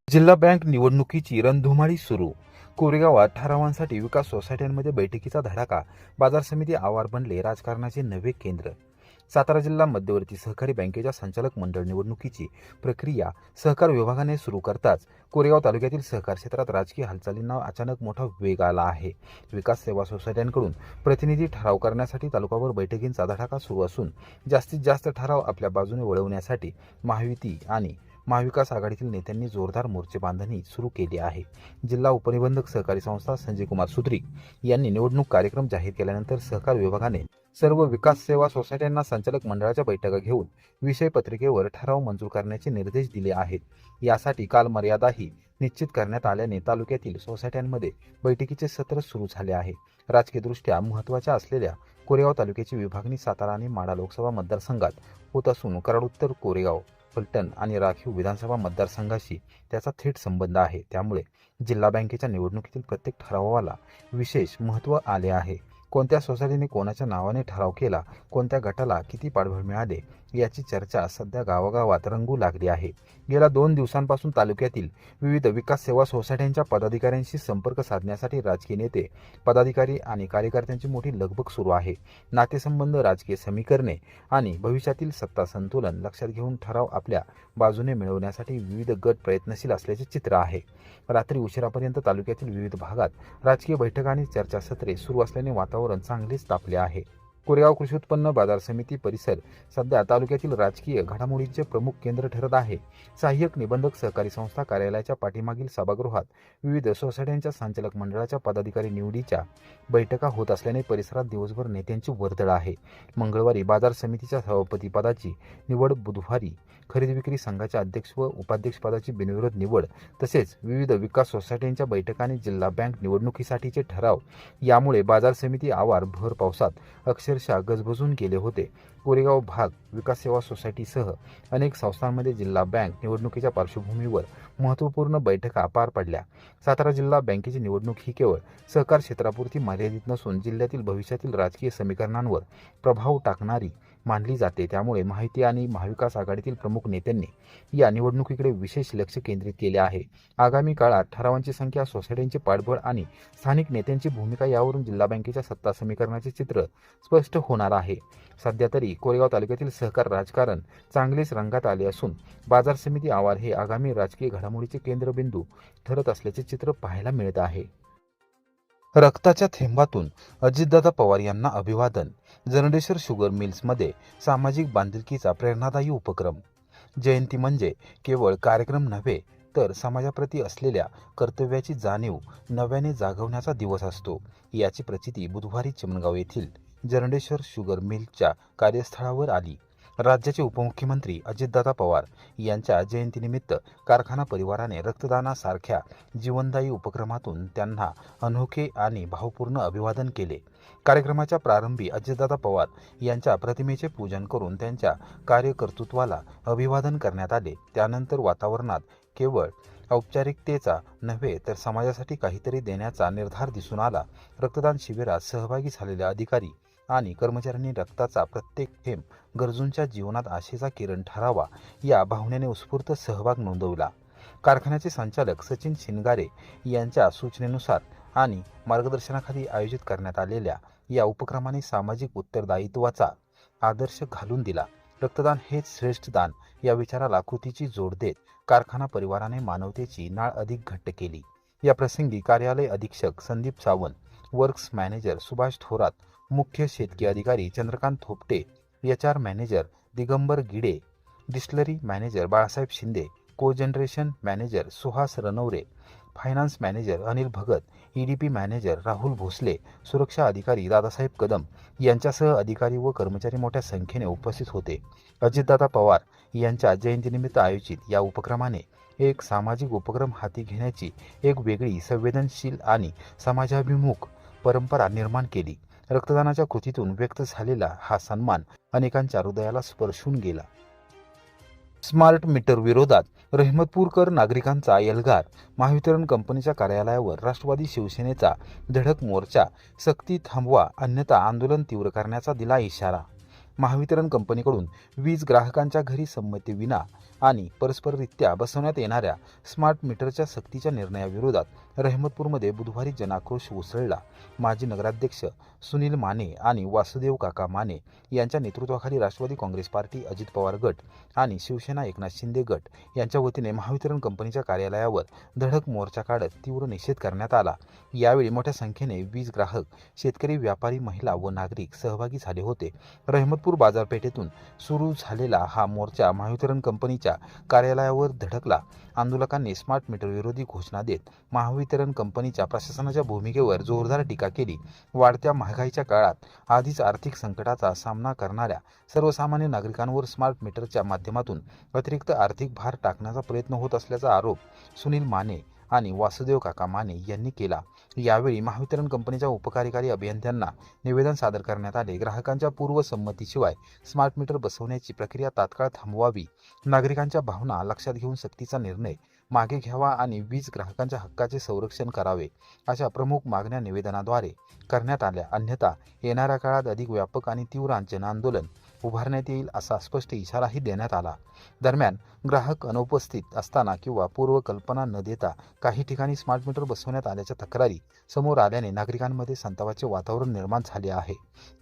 जिल्हा बँक निवडणुकीची रणधुमाळी सुरू. कोरेगावात ठरावांसाठी विकास सोसायट्यांमध्ये बैठकीचा धडाका. बाजार समिती आवार बनले राजकारणाचे नवे केंद्र. सातारा जिल्हा मध्यवर्ती सहकारी बँकेच्या संचालक मंडळ निवडणुकीची प्रक्रिया सहकार विभागाने सुरू करताच कोरेगाव तालुक्यातील सहकार क्षेत्रात राजकीय हालचालींना अचानक मोठा वेग आला आहे. विकास सेवा सोसायट्यांकडून प्रतिनिधी ठराव करण्यासाठी तालुकाभर बैठकींचा धडाका सुरू असून जास्तीत जास्त ठराव आपल्या बाजूने वळवण्यासाठी महायुती आणि महाविकास आघाडीतील नेत्यांनी जोरदार मोर्चे बांधणी सुरू केली आहे. जिल्हा उपनिबंधक सहकारी संस्था संजय कुमार सुद्रिक यांनी निवडणूक कार्यक्रम जाहीर केल्यानंतर सहकार विभागाने सर्व विकास सेवा सोसायट्यांना संचालक मंडळाच्या बैठका घेऊन विषय पत्रिकेवर ठराव मंजूर करण्याचे निर्देश दिले आहेत. यासाठी काल मर्यादाही निश्चित करण्यात आल्याने तालुक्यातील सोसायट्यांमध्ये बैठकीचे सत्र सुरू झाले आहे. राजकीयदृष्ट्या महत्त्वाच्या असलेल्या कोरेगाव तालुक्याची विभागणी सातारा आणि माढा लोकसभा मतदारसंघात होत असून कराड उत्तर, कोरेगाव, फलटण आणि राखीव विधानसभा मतदारसंघाशी त्याचा थेट संबंध आहे. त्यामुळे जिल्हा बँकेच्या निवडणुकीतील प्रत्येक ठरावाला विशेष महत्त्व आले आहे. कोणत्या सोसायटीने कोणाच्या नावाने ठराव केला, कोणत्या गटाला किती पाठबळ मिळाले याची चर्चा सध्या गावागावात रंगू लागली आहे. गेल्या 2 दिवसांपासून तालुक्यातील विविध विकास सेवा सोसायट्यांच्या पदाधिकाऱ्यांशी संपर्क साधण्यासाठी राजकीय नेते, पदाधिकारी आणि कार्यकर्त्यांची मोठी लगबग सुरू आहे. नातेसंबंध, राजकीय समीकरणे आणि भविष्यातील सत्ता संतुलन लक्षात घेऊन ठराव आपल्या बाजूने मिळवण्यासाठी विविध गट प्रयत्नशील असल्याचे चित्र आहे. रात्री उशिरापर्यंत तालुक्यातील विविध भागात राजकीय बैठका आणि चर्चासत्रे सुरू असल्याने वातावरण चांगलेच तापले आहे. कोरेगाव कृषी उत्पन्न बाजार समिती परिसर सध्या तालुक्यातील राजकीय घडामोडींचे प्रमुख केंद्र ठरत आहे. सहाय्यक निबंधक सहकारी संस्था कार्यालयाच्या पाठीमागील सभागृहात विविध सोसायट्यांच्या संचालक मंडळाच्या पदाधिकारी निवडीच्या बैठका होत असल्याने परिसरात दिवसभर नेत्यांची वर्दळ आहे. मंगळवारी बाजार समितीच्या सभापती पदाची निवड, बुधवारी खरेदी विक्री संघाच्या अध्यक्ष व उपाध्यक्ष पदाची बिनविरोध निवड, तसेच विविध विकास सोसायट्यांच्या बैठका आणि जिल्हा बँक निवडणुकीसाठीचे ठराव यामुळे बाजार समिती आवार भर पावसात अक्षरशः गजबजून गेले होते. कोरेगाव भाग विकास सेवा सोसायटीसह अनेक संस्थांमध्ये जिल्हा बँक निवडणुकीच्या पार्श्वभूमीवर महत्त्वपूर्ण बैठका पार पडल्या. सातारा जिल्हा बँकेची निवडणूक ही केवळ सहकार क्षेत्रापुरती मर्यादित नसून जिल्ह्यातील भविष्यातील राजकीय समीकरणांवर प्रभाव टाकणारी मानली जाते. त्यामुळे माहिती आणि महाविकास आघाडीतील प्रमुख नेत्यांनी या निवडणुकीकडे विशेष लक्ष केंद्रित केले आहे. आगामी काळात ठरावांची संख्या, सोसायट्यांचे पाठबळ आणि स्थानिक नेत्यांची भूमिका यावरून जिल्हा बँकेच्या सत्ता समीकरणाचे चित्र स्पष्ट होणार आहे. सध्या तरी कोरेगाव तालुक्यातील सहकार राजकारण चांगलेच रंगात आले असून बाजार समिती आवार हे आगामी राजकीय घडामोडीचे केंद्रबिंदू ठरत असल्याचे चित्र पाहायला मिळत आहे. रक्ताच्या थेंबातून अजितदादा पवार यांना अभिवादन. जरंडेश्वर शुगर मिल्समध्ये सामाजिक बांधिलकीचा प्रेरणादायी उपक्रम. जयंती म्हणजे केवळ कार्यक्रम नव्हे तर समाजाप्रती असलेल्या कर्तव्याची जाणीव नव्याने जागवण्याचा दिवस असतो. याची प्रचिती बुधवारी चिमणगाव येथील जरंडेश्वर शुगर मिलच्या कार्यस्थळावर आली. राज्याचे उपमुख्यमंत्री अजितदादा पवार यांच्या जयंतीनिमित्त कारखाना परिवाराने रक्तदानासारख्या जीवनदायी उपक्रमातून त्यांना अनोखे आणि भावपूर्ण अभिवादन केले. कार्यक्रमाच्या प्रारंभी अजितदादा पवार यांच्या प्रतिमेचे पूजन करून त्यांच्या कार्यकर्तृत्वाला अभिवादन करण्यात आले. त्यानंतर वातावरणात केवळ औपचारिकतेचा नव्हे तर समाजासाठी काहीतरी देण्याचा निर्धार दिसून आला. रक्तदान शिबिरात सहभागी झालेल्या अधिकारी आणि कर्मचाऱ्यांनी रक्ताचा प्रत्येक थेंब गरजूंच्या जीवनात आशेचा किरण ठरावा या भावनेने उत्स्फूर्त सहभाग नोंदवला. कारखान्याचे संचालक सचिन शिनगारे यांच्या सूचनेनुसार आणि मार्गदर्शनाखाली आयोजित करण्यात आलेल्या या उपक्रमाने सामाजिक उत्तरदायित्वाचा आदर्श घालून दिला. रक्तदान हेच श्रेष्ठ दान या विचाराला कृतीची जोड देत कारखाना परिवाराने मानवतेची नाळ अधिक घट्ट केली. या प्रसंगी कार्यालय अधीक्षक संदीप सावंत, वर्क्स मॅनेजर सुभाष थोरात, मुख्य शेतकी अधिकारी Chandrakant Thopte, HR manager Digambar Gide, distillery manager Balasaheb Shinde, cogeneration manager Suhas Ranware, finance manager Anil Bhagat, EDP manager Rahul Bhosale, सुरक्षा अधिकारी दादासाहेब कदम यांच्यासह अधिकारी व कर्मचारी मोठ्या संख्येने उपस्थित होते. अजितदादा पवार यांच्या जयंतीनिमित्त आयोजित या उपक्रमाने एक सामाजिक उपक्रम हाती घेण्याची एक वेगळी संवेदनशील आणि समाजाभिमुख परंपरा निर्माण केली. रक्तदानाच्या कृतीतून व्यक्त झालेला हा सन्मान अनेकांच्या हृदयाला स्पर्शून गेला. स्मार्ट मीटर विरोधात रहमतपूरकर नागरिकांचा एल्गार. महावितरण कंपनीच्या कार्यालयावर राष्ट्रवादी शिवसेनेचा धडक मोर्चा. सक्ती थांबवा अन्यथा आंदोलन तीव्र करण्याचा दिला इशारा. महावितरण कंपनीकडून वीज ग्राहकांच्या घरी संमतीविना आणि परस्पररित्या बसवण्यात येणाऱ्या स्मार्ट मीटरच्या सक्तीच्या निर्णयाविरोधात रहमतपूरमध्ये बुधवारी जनाक्रोश उसळला. माजी नगराध्यक्ष सुनील माने आणि वासुदेव काका माने यांच्या नेतृत्वाखाली राष्ट्रवादी काँग्रेस पार्टी, अजित पवार गट आणि शिवसेना एकनाथ शिंदे गट यांच्या वतीने महावितरण कंपनीच्या कार्यालयावर धडक मोर्चा काढत तीव्र निषेध करण्यात आला. यावेळी मोठ्या संख्येने वीज ग्राहक, शेतकरी, व्यापारी, महिला व नागरिक सहभागी झाले होते. रहमतपूर बाजारपेठेतून सुरू झालेला हा मोर्चा महावितरण कंपनीच्या कार्यालयावर धडकला. आंदोलकांनी स्मार्ट मीटर विरोधी घोषणा देत महावितरण कंपनीच्या प्रशासनाच्या भूमिकेवर जोरदार टीका केली. वाढत्या महागाईच्या काळात आधीच आर्थिक संकटाचा सामना करणाऱ्या सर्वसामान्य नागरिकांवर स्मार्ट मीटरच्या माध्यमातून अतिरिक्त आर्थिक भार टाकण्याचा प्रयत्न होत असल्याचा आरोप सुनील माने आणि वासुदेव काका माने यांनी केला. यावेळी महावितरण कंपनीच्या उपकार्यकारी अभियंत्यांना निवेदन सादर करण्यात आले. ग्राहकांच्या पूर्वसंमतीशिवाय स्मार्ट मीटर बसवण्याची प्रक्रिया तात्काळ थांबवावी, नागरिकांच्या भावना लक्षात घेऊन सक्तीचा निर्णय मागे घ्यावा आणि वीज ग्राहकांच्या हक्काचे संरक्षण करावे, अशा प्रमुख मागण्या निवेदनाद्वारे करण्यात आल्या. अन्यथा येणाऱ्या काळात अधिक व्यापक आणि तीव्र जनआंदोलन उभारण्यात येईल असा स्पष्ट इशाराही देण्यात आला. दरम्यान ग्राहक अनुपस्थित असताना किंवा पूर्वकल्पना न देता काही ठिकाणी स्मार्ट मीटर बसवण्यात आल्याच्या तक्रारी समोर आल्याने नागरिकांमध्ये संतापाचे वातावरण निर्माण झाले आहे.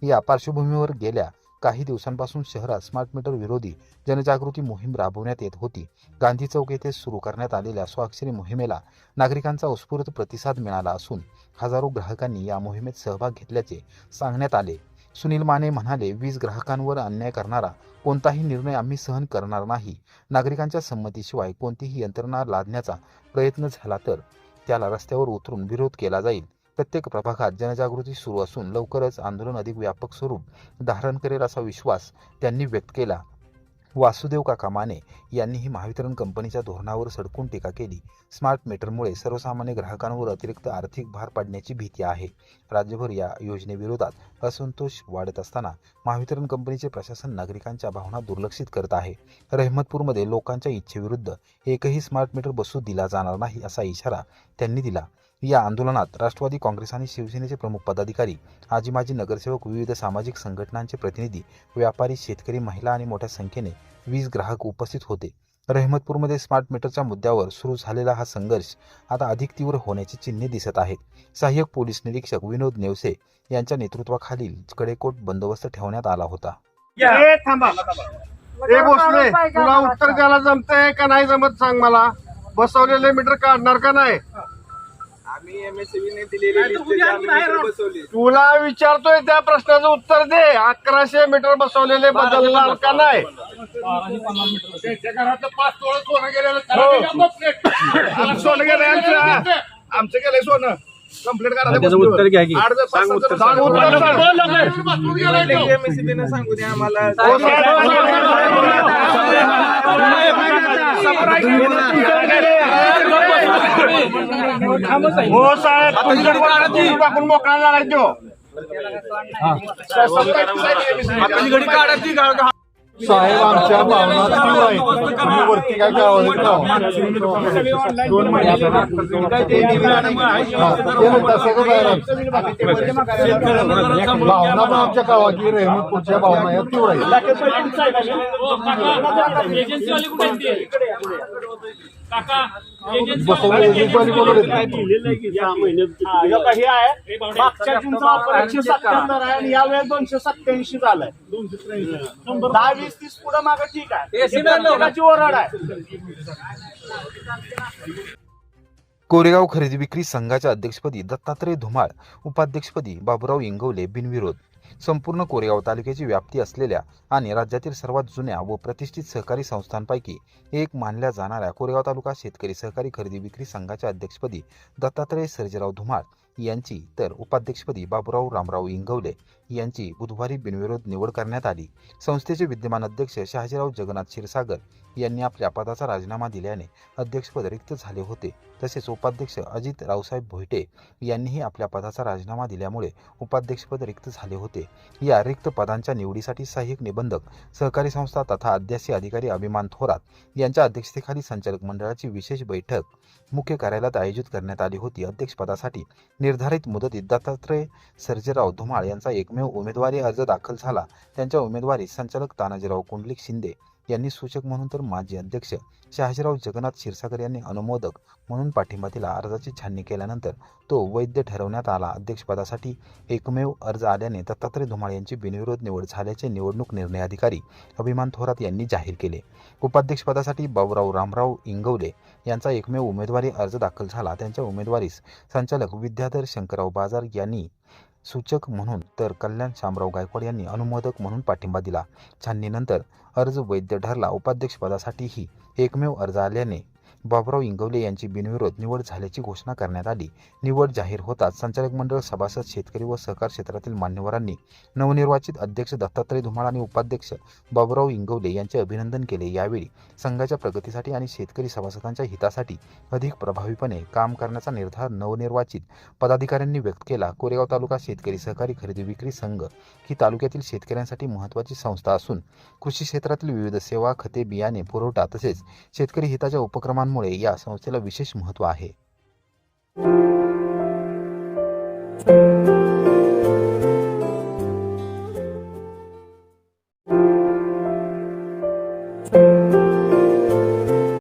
या पार्श्वभूमीवर गेल्या काही दिवसांपासून शहरात स्मार्ट मीटर विरोधी जनजागृती मोहीम राबवण्यात येत होती. गांधी चौक येथे सुरू करण्यात आलेल्या स्वाक्षरी मोहिमेला नागरिकांचा उत्स्फूर्त प्रतिसाद मिळाला असून हजारो ग्राहकांनी या मोहिमेत सहभाग घेतल्याचे सांगण्यात आले. सुनील माने म्हणाले, वीज ग्राहकांवर अन्याय करणारा कोणताही निर्णय आम्ही सहन करणार नाही. नागरिकांच्या संमतीशिवाय कोणतीही यंत्रणा लादण्याचा प्रयत्न झाला तर त्याला रस्त्यावर उतरून विरोध केला जाईल. प्रत्येक प्रभागात जनजागृती सुरू असून लवकरच आंदोलन अधिक व्यापक स्वरूप धारण करेल असा विश्वास त्यांनी व्यक्त केला. वासुदेव काका माने यांनीही महावितरण कंपनीच्या धोरणावर सडकून टीका केली. स्मार्ट मीटरमुळे सर्वसामान्य ग्राहकांवर अतिरिक्त आर्थिक भार पडण्याची भीती आहे. राज्यभर या योजनेविरोधात असंतोष वाढत असताना महावितरण कंपनीचे प्रशासन नागरिकांच्या भावना दुर्लक्षित करत आहे. रहमतपूरमध्ये लोकांच्या इच्छेविरुद्ध एकही स्मार्ट मीटर बसू दिला जाणार नाही असा इशारा त्यांनी दिला. या आंदोलनात राष्ट्रवादी काँग्रेस आणि शिवसेनेचे प्रमुख पदाधिकारी, आजी माजी नगरसेवक, विविध सामाजिक संघटनांचे प्रतिनिधी, व्यापारी, शेतकरी, महिला आणि मोठ्या संख्येने वीज ग्राहक उपस्थित होते. रहमतपूरमध्ये स्मार्ट मीटरच्या मुद्द्यावर सुरू झालेला हा संघर्ष आता अधिक तीव्र होण्याची चिन्हे दिसत आहेत. सहाय्यक पोलीस निरीक्षक विनोद नेवसे यांच्या नेतृत्वाखालील कडेकोट बंदोबस्त ठेवण्यात आला होता. भोसले, तुला उत्तर द्यायला जमतंय का नाही जमत सांग मला. बसवलेले मीटर काढणार का नाही? तुला विचारतोय त्या प्रश्नाचं उत्तर दे. 1100 मीटर बसवलेले बदलणार का नाही? त्यांच्या घरातलं 5 तोळं सोनं गेलेलं, सोनं गेलं आमचं गेलंय सोनं. कंप्लीट करा. त्याचं उत्तर घ्या की. सांगू द्या आम्हाला. हो साहेब, टाकून मोकळा लागायचो. साहेब, आमच्या भावना तुम्ही वरती काय करावं भावना पण आमच्या गावाची रहमतपूरच्या भावना या तीव्र मागच्या जूनचा ऑफर 177 आहे आणि यावेळेस 287 झालाय. 10-20-30 पुढे मागे ठीक आहे. ओरड आहे. कोरेगाव खरेदी विक्री संघाच्या अध्यक्षपदी दत्तात्रय धुमाळ, उपाध्यक्षपदी बाबुराव इंगवले बिनविरोध. संपूर्ण कोरेगाव तालुक्याची व्याप्ती असलेल्या आणि राज्यातील सर्वात जुन्या व प्रतिष्ठित सहकारी संस्थांपैकी एक मानल्या जाणाऱ्या कोरेगाव तालुका शेतकरी सहकारी खरेदी विक्री संघाच्या अध्यक्षपदी दत्तात्रय सर्जेराव धुमाळ यांची तर उपाध्यक्षपदी बाबुराव रामराव इंगवले यांची बुधवारी बिनविरोध निवड करण्यात आली. संस्थेचे विद्यमान अध्यक्ष शहाजीराव जगन्नाथ क्षीरसागर यांनी आपल्या पदाचा राजीनामा दिल्याने अध्यक्षपद रिक्त झाले होते. तसेच उपाध्यक्ष अजित रावसाहेब भोईटे यांनीही आपल्या पदाचा राजीनामा दिल्यामुळे उपाध्यक्षपद रिक्त झाले होते. या रिक्त पदांच्या निवडीसाठी सहाय्यक निबंधक, सहकारी संस्था तथा अध्यासी अधिकारी अभिमान थोरात यांच्या अध्यक्षतेखाली संचालक मंडळाची विशेष बैठक मुख्य कार्यालयात आयोजित करण्यात आली होती. अध्यक्षपदासाठी निर्धारित मुदतीत दत्तात्रय सर्जेराव धुमाळ यांचा एकमेव उमेदवारी अर्ज दाखल झाला. त्यांच्या उमेदवारी संचालक तानाजीराव कुंडलिक शिंदे यांनी सूचक म्हणून तर माजी अध्यक्ष शहाजीराव जगन्नाथ क्षीरसागर यांनी अनुमोदक म्हणून पाठिंबा दिला. अर्जाची छाननी केल्यानंतर तो वैध ठरवण्यात आला. अध्यक्षपदासाठी एकमेव अर्ज आल्याने दत्तात्रय धुमाळ यांची बिनविरोध निवड झाल्याचे निवडणूक निर्णय अधिकारी अभिमान थोरात यांनी जाहीर केले. उपाध्यक्षपदासाठी बाबुराव रामराव इंगवले यांचा एकमेव उमेदवारी अर्ज दाखल झाला. त्यांच्या उमेदवारीस संचालक विद्याधर शंकरराव बाजार यांनी सूचक म्हणून तर कल्याण शामराव गायकवाड यांनी अनुमोदक म्हणून पाठिंबा दिला. छाननीनंतर अर्ज वैध ठरला. उपाध्यक्षपदासाठीही एकमेव अर्ज आल्याने बाबुराव इंगवले यांची बिनविरोध निवड झाल्याची घोषणा करण्यात आली. निवड जाहीर होताच संचालक मंडळ, सभासद, शेतकरी व सहकार क्षेत्रातील मान्यवरांनी नवनिर्वाचित अध्यक्ष दत्तात्रय धुमाळ आणि उपाध्यक्ष बाबुराव इंगवले यांचे अभिनंदन केले. यावेळी संघाच्या प्रगतीसाठी आणि शेतकरी सभासदांच्या हितासाठी अधिक प्रभावीपणे काम करण्याचा निर्धार नवनिर्वाचित पदाधिकाऱ्यांनी व्यक्त केला. कोरेगाव तालुका शेतकरी सहकारी खरेदी विक्री संघ ही तालुक्यातील शेतकऱ्यांसाठी महत्त्वाची संस्था असून कृषी क्षेत्रातील विविध सेवा, खते, बियाणे पुरवठा तसेच शेतकरी हिताच्या उपक्रमांमुळे या संस्थेला विशेष महत्त्व आहे.